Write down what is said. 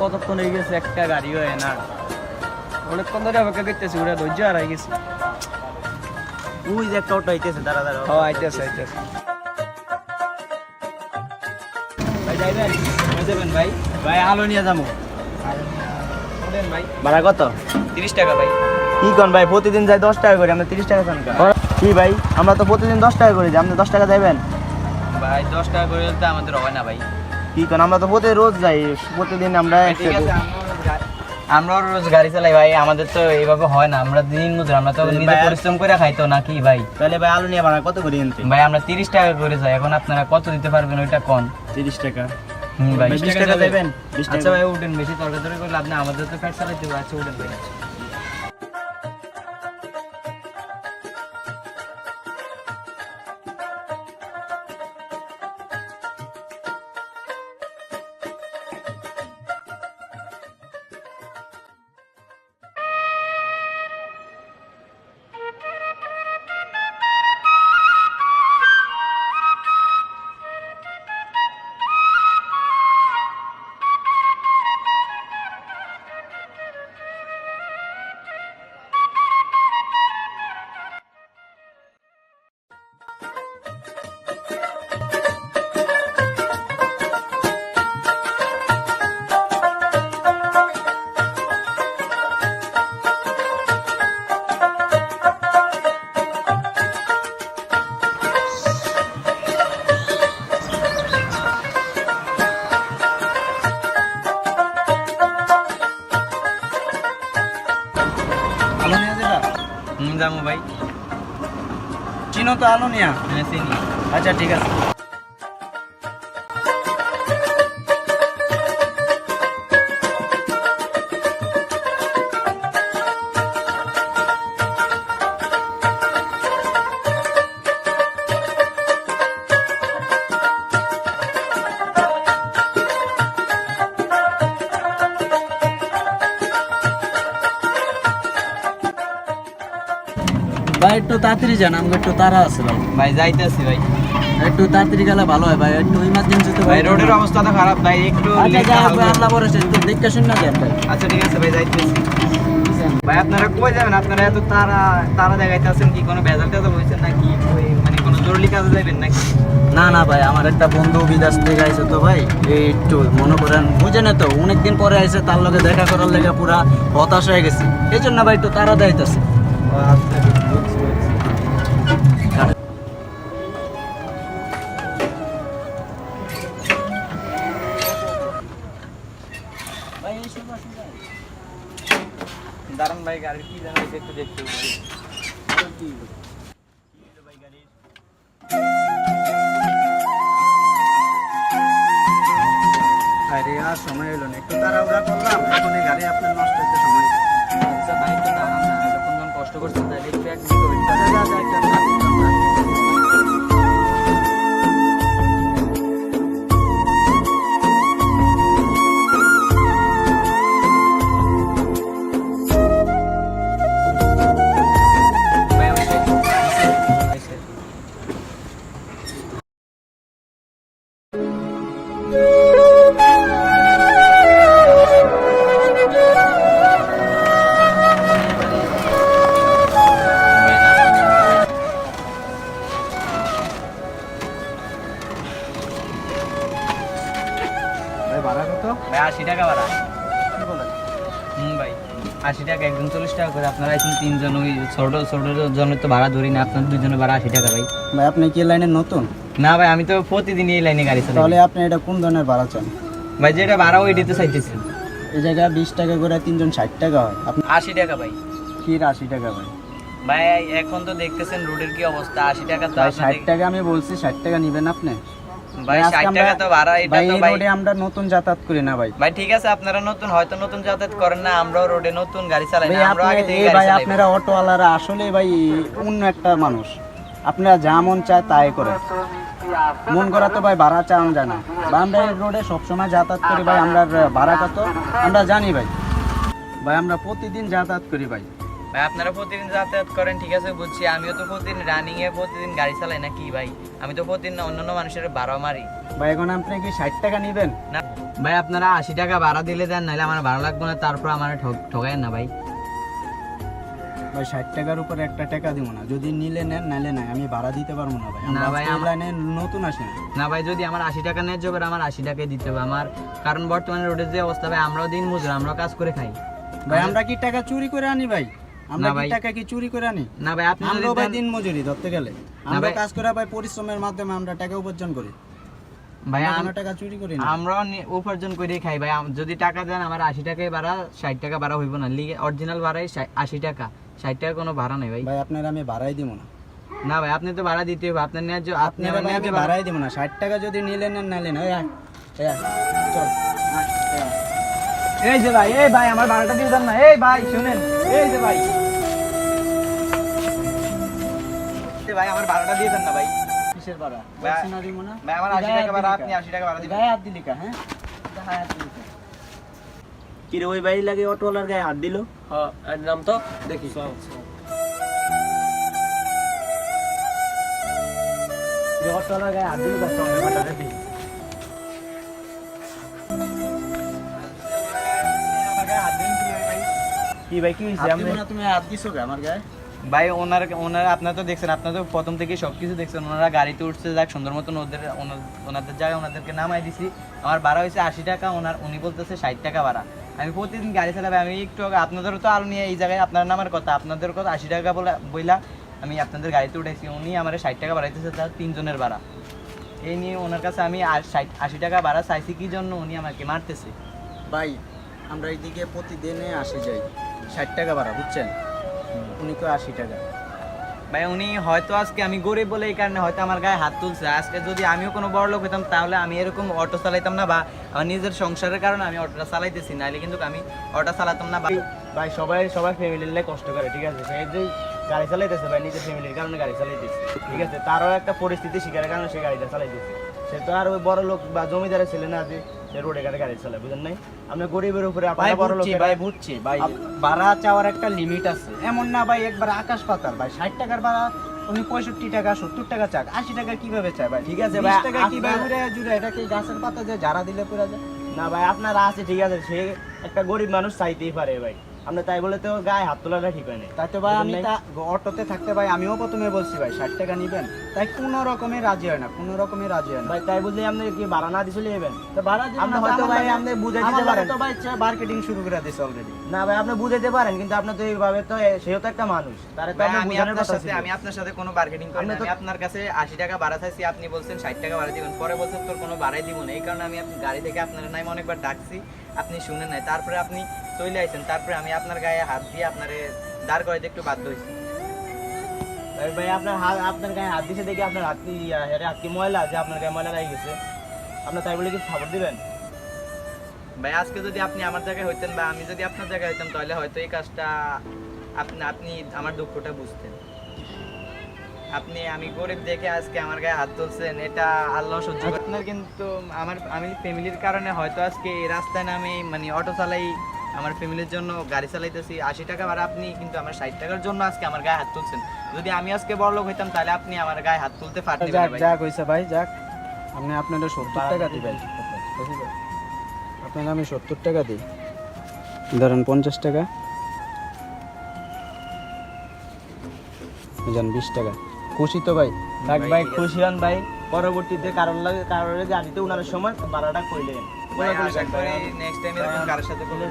কতক্ষণ হয়ে গেছে, একটা গাড়ি হয় না। অনেকক্ষণ ধরে অপেক্ষা করতেছি, ওরা ধৈর্য হারাই গেছে। ওই যে একটা অটো আইতেছে, দাঁড়া দাঁড়া। হ্যাঁ, আইতেছে। ভাই যাইবেন? যাবেন ভাই? ভাই আলো নিয়ে যাবো। ওঠেন ভাই। ভাড়া কত? 30 টাকা ভাই। কি কোন ভাই, প্রতিদিন যাই 10 টাকা করে, আমরা 30 টাকা চান কেন? কি ভাই, আমরা তো প্রতিদিন 10 টাকা করে যাই, আপনি 10 টাকা যাইবেন? ভাই 10 টাকা করে তো আমাদের হয় না ভাই। কি কোন, আমরা তো রোজ যাই, প্রতিদিন আমরা ঠিক আছে, আমরা রোজ গাড়ি চালাই ভাই, আমাদের তো এইভাবে হয় না। আমরা দিন মজুর, আমরা তো নিজে পরিশ্রম করে খাই তো নাকি ভাই। তাহলে ভাই আলু নিয়ে ভাড়া কত করে কিনতে? ভাই আমরা 30 টাকা করে যাই, এখন আপনারা কত দিতে পারবেন ওইটা কোন? 30 টাকা। ভাই 20 টাকা যাবেন? 20 আচ্ছা টাকা। ভাই উঠেন, বেশি তর্কাতর্কি করলে আপনি আমাদের তো ফ্যাট চালাইতে হবে। আচ্ছা উঠেন ভাই। আলু নিয়ে যাবা? যাবো ভাই। চিনো তো আলু নিয়া? হ্যাঁ চিনি। আচ্ছা ঠিক আছে। ভাই একটু তাড়াতাড়ি যান, আমাকে একটু তাড়া আছে ভাই। ভাই যাইতেছি ভাই। একটু তাড়াতাড়ি গেলে ভালো হয় ভাই, একটু ইমার্জেন্সি তো ভাই রোডের অবস্থা তো খারাপ ভাই, একটু আচ্ছা late যাই হোক হবে। ভাই, আল্লাহ ভরসা, একটু দেখতে শুনে দেন ভাই। আচ্ছা ঠিক আছে ভাই, যাইতেছি। ভাই আপনারা কই যাবেন? আপনারা এত তারা দেখাইতে আছেন কি? কোনো ভেজাল টেজাল হয়েছে নাকি? মানে কোনো জরুরি কাজে যাবেন নাকি? না না ভাই, আমার একটা বন্ধু বিদেশ থেকে আইছে তো ভাই, এই একটু মনে করেন বুঝেন তো, অনেকদিন পরে আইছে, তার লগে দেখা করার লেগে পুরা হতাশ হয়ে গেছি, এই জন্য ভাই একটু তাড়া দেখাইতেছে। আচ্ছা বুঝছি। দাঁড়ান ভাই, গাড়ি কি জানা একটু দেখতে হবে। আরে আর সময় হলো না, একটু তাড়াহুড়া করলাম, এখন এই গাড়ি আপনার নষ্ট হতে সময়। আচ্ছা ভাই একটু দাঁড়ান না, এতক্ষণ যখন কষ্ট করছেন তাহলে একটু এক মিনিট ওয়েট করেন। ভাই ওই যে, আচ্ছা। ভাই ভাড়া কত? ভাই 80 টাকা ভাড়া। কি বলেন? ভাই 80 টাকা, একজন 40 টাকা করে। আপনারা এখন তিনজন, ওই ছোট জনের তো ভাড়া ধরি না, আপনার দুজনের ভাড়া 80 টাকা ভাই। ভাই আপনি কি লাইনে নতুন? না ভাই, আমি তো প্রতিদিন এই লাইনে গাড়ি চালাই। তাহলে আপনি এটা কোন ধরনের ভাড়া চান? ভাই যেটা ভাড়া ওই দিতে চাইতেছি। এই জায়গায় 20 টাকা করে, তিনজন 60 টাকা হয়। আপনি 80 টাকা ভাই। কি 80 টাকা ভাই? ভাই এখন তো দেখতেছেন রোডের কি অবস্থা, 80 টাকা তো ভাই আপনাদের 60 টাকা আমি বলছি, 60 টাকা নিবেন আপনি? ভাই আজকে 60 আমরা- টাকা তো ভাড়া, এটা ভাই তো এই ভাই। রোডে আমরা নতুন যাতায়াত করি না ভাই। ভাই ঠিক আছে, আপনারা নতুন, হয়তো নতুন যাতায়াত করেন না, আমরাও রোডে নতুন গাড়ি চালাই ভাই না, আমরাও আগে থেকে গাড়ি ভাই চালাই। আপনারা অটোওয়ালারা আসলে ভাই অন্য একটা মানুষ, আপনারা যা মন চায় তাই করেন, মন করা তো ভাই ভাড়া চান জানা। বা আমরা এই রোডে সবসময় যাতায়াত করি ভাই, আমরা ভাড়া কত আমরা জানি ভাই। ভাই আমরা প্রতিদিন যাতায়াত করি ভাই, ভাই আপনারা প্রতিদিন যাতায়াত করেন ঠিক আছে বুঝছি, আমিও তো প্রতিদিন রানিং এ প্রতিদিন গাড়ি চালাই না কি ভাই, আমি তো প্রতিদিন অন্যান্য মানুষের ভাড়া মারি। ভাই এখন আপনি কি 60 টাকা নেবেন? না ভাই আপনারা 80 টাকা ভাড়া দিলে দেন, নাহলে আমার ভাড়া লাগবে না, তারপর আমার ঠকায়েন না ভাই। ভাই 60 টাকার উপরে একটা টাকা দিব না, যদি নিলে নেন নাইলে নাই, আমি ভাড়া দিতে পারবো না ভাই। না ভাই, আমরা লাইনে নতুন আসি না। না ভাই যদি আমার 80 টাকা নেয় যাবে, আমার 80 টাকাই দিতে হবে আমার, কারণ বর্তমানে রোডের যে অবস্থা ভাই, আমরাও দিন মজুর, আমরাও কাজ করে খাই ভাই। আমরা কি টাকা চুরি করে আনি ভাই? আমরা না কি ভাই। টাকা কি চুরি করে আনি? না ভাই আপনি যদি আমরাও ভাই দেন- দিন মজুরি ধরতে গেলে আমরা ভাই। কাজ করে ভাই, পরিশ্রমের মাধ্যমে আমরা টাকা উপার্জন করি ভাই আমরা কোনো টাকা চুরি করি না। আমরাও উপার্জন করে খাই ভাই, যদি টাকা দেন আমার 80 টাকাই ভাড়া, 60 টাকা ভাড়া হইব না, লিগে অরিজিনাল ভাড়াই 80 টাকা, 60 টাকা কোনো ভাড়া নাই ভাই। ভাই আপনার আমি ভাড়াই দিব না। না ভাই আপনি তো ভাড়া দিতে হবে, আপনার ন্যায্য আপনি আপনারা আমার ভাই ন্যায্য আমি ভাড়া। ভাড়াই দিব না। 60 টাকা যদি নিলে নেন নাইলে না। এই আয়, এই আয়, চল আয়, এই আয়। এই যে ভাই, এই ভাই আমার ভাড়াটা দিয়ে দেন না, এই ভাই শুনেন, এই যে ভাই, এই ভাই আমার ভাড়াটা দিয়ে দেন না ভাই। কিসের ভাড়া? ভাই, বলছি না দিব না। ভাই আমার 80 টাকা ভাড়া, আপনি 80 টাকা ভাড়া দিবেন। গায়ে হাত দিলি কা? হ্যাঁ, গায়ে হাত দিলি কা? কি রে, ওই বাড়ি লাগে অটোওয়ালার গায়ে হাত দিল? হ্যাঁ এর নাম তো দেখি যে অটোওয়ালার গায়ে হাত দিল কা? চল, ব্যাপারটা দেখি। আমার গায়ে হাত দিন কি ভাই? কি ভাই, কি হইছে? তুমি হাত দিছো কা আমার গায়ে? ভাই ওনারা আপনারা তো দেখছেন, আপনারা তো প্রথম থেকে সবকিছু দেখছেন, ওনারা গাড়িতে উঠছে, যাক সুন্দর মতন ওনাদের জায়গায় ওনাদেরকে নামাই দিছি, আমার ভাড়া হয়েছে 80 টাকা, উনি বলতেছে 60 টাকা ভাড়া। আমি প্রতিদিন গাড়ি চালাবো, আমি একটু আগে আপনাদেরও তো আরো নিয়ে এই জায়গায় আপনার নামার কথা, আপনাদের কথা 80 টাকা বইলা আমি আপনাদের গাড়িতে উঠেছি, উনি আমার 60 টাকা বাড়াইতেছে, তার 3 জনের ভাড়া। এই নিয়ে ওনার কাছে আমি 80 টাকা ভাড়া চাইছি, কি জন্য উনি আমাকে মারতেছে। ভাই আমরা এইদিকে প্রতিদিনে আসে যাই, 60 টাকা ভাড়া, বুঝছেন? উনি তো 80 টাকা। ভাই উনি হয়তো আজকে আমি গরিব বলে এই কারণে হয়তো আমার গায়ে হাত তুলছে, আজকে যদি আমিও কোনো বড় লোক হইতাম তাহলে আমি এরকম অটো চালাইতাম না, বা আমার নিজের সংসারের কারণে আমি অটোটা চালাইতেছি, নাহলে কিন্তু আমি অটো চালাতাম না। ভাই সবাই ফ্যামিলির লাই কষ্ট করে, ঠিক আছে? সে যে গাড়ি চালাইতেছে ভাই, নিজের ফ্যামিলির কারণে গাড়ি চালাইতেছে, ঠিক আছে? তারও একটা পরিস্থিতি শিকারের কারণে সে গাড়িটা চালাইতেছে। সে তো আর ওই বড় লোক বা জমিদারের ছেলে না যে সে রোডে ঘাটে গাড়ি চালায়, বুঝেন নাই? আমরা গরিবের উপরে আপনারা বড় লোক। ভাই বুঝছি ভাই, ভাড়া চাওয়ার একটা লিমিট আছে, এমন না ভাই একবার আকাশ পাতাল। ভাই 60 টাকার ভাড়া উনি 65 টাকা 70 টাকা চাক, 80 টাকা কিভাবে চায় ভাই? ঠিক আছে ভাই, 20 টাকা কিভাবে জুড়ে এটা কি গাছের পাতা যে যারা দিলে পুরা যায়? না ভাই আপনারা আছে, ঠিক আছে, সে একটা গরিব মানুষ চাইতেই পারে ভাই, আমরা তাই বলে তো গায়ে হাত তোলাটা ঠিক হয় না। তাই তো ভাই আমি অটোতে থাকতে ভাই আমিও প্রথমে বলছি ভাই 60 টাকা নিবেন, তাই কোনো রকমে রাজি হয় না, কোনো রকমে রাজি হয় না ভাই। তাই বুঝলে আপনি কি ভাড়া না দিছিলে নেবেন? তো ভাড়া দিবেন না হয়তো ভাই, আপনি বুঝাই দিতে পারেন তো ভাই, মার্কেটিং শুরু করে দিছে অলরেডি। না ভাই আপনি বুঝাইতে পারেন, কিন্তু আপনি তো এইভাবে তো সেও তো একটা মানুষ, তারে তো আপনি বুঝানোর কথা ছিল। আমি আপনার সাথে কোনো বার্গেনিং করি না, আমি আপনার কাছে 80 টাকা ভাড়া চাইছি, আপনি বলছেন 60 টাকা ভাড়া দিবেন, পরে বলছেন তোর কোনো ভাড়াই দিব না, এই কারণে আমি গাড়ি থেকে আপনার নামে অনেকবার ডাকছি, আপনি শুনেন নাই, তারপরে আপনি চলে আইছেন, তারপরে আমি আপনার গায়ে হাত দিয়ে আপনারে দাঁড় করাইতে একটু বাধ্য হয়েছি। ভাই আপনার গায়ে হাত দিছে দেখি আপনার হাত কি ময়লা, যে আপনার গায়ে ময়লা লাগে গেছে, আপনার তাই বলে কি খবর দিবেন? ভাই আজকে যদি আপনি আমার জায়গায় হইতেন বা আমি যদি আপনার জায়গায় হইতাম, তাহলে হয়তো এই কাজটা আপনি আমার দুঃখটা বুঝতেন। আমি গরিব দেখে আজকে আমার গায়ে হাত তুলছেন, এটা আল্লাহ সহ্য করে। আপনার কিন্তু আমি ফ্যামিলির কারণে হয়তো আজকে এই রাস্তায় নামে মানে অটো চালাই, আমার ফ্যামিলির জন্য গাড়ি চালাইতেছি, 80 টাকা ভাড়া, আপনি কিন্তু আমার 60 টাকার জন্য আজকে আমার গায়ে হাত তুলছেন। যদি আমি আজকে বড় লোক হইতাম তাহলে আপনি আমার গায়ে হাত তুলতে পারতেন না ভাই। যাক হইছে ভাই, যাক আপনি আপনাদের 70 টাকা দিবেন, আপনাকে আমি 70 টাকা দিই, ধরেন 50 টাকা জান, 20 টাকা খুশি তো ভাই? থাক ভাই, খুশি হন ভাই, পরবর্তীতে কারোর গাড়িতে উনার সময় ভাড়াটা কইলেন। ভাই আশা করি নেক্সট টাইম এরকম কারোর সাথে করলে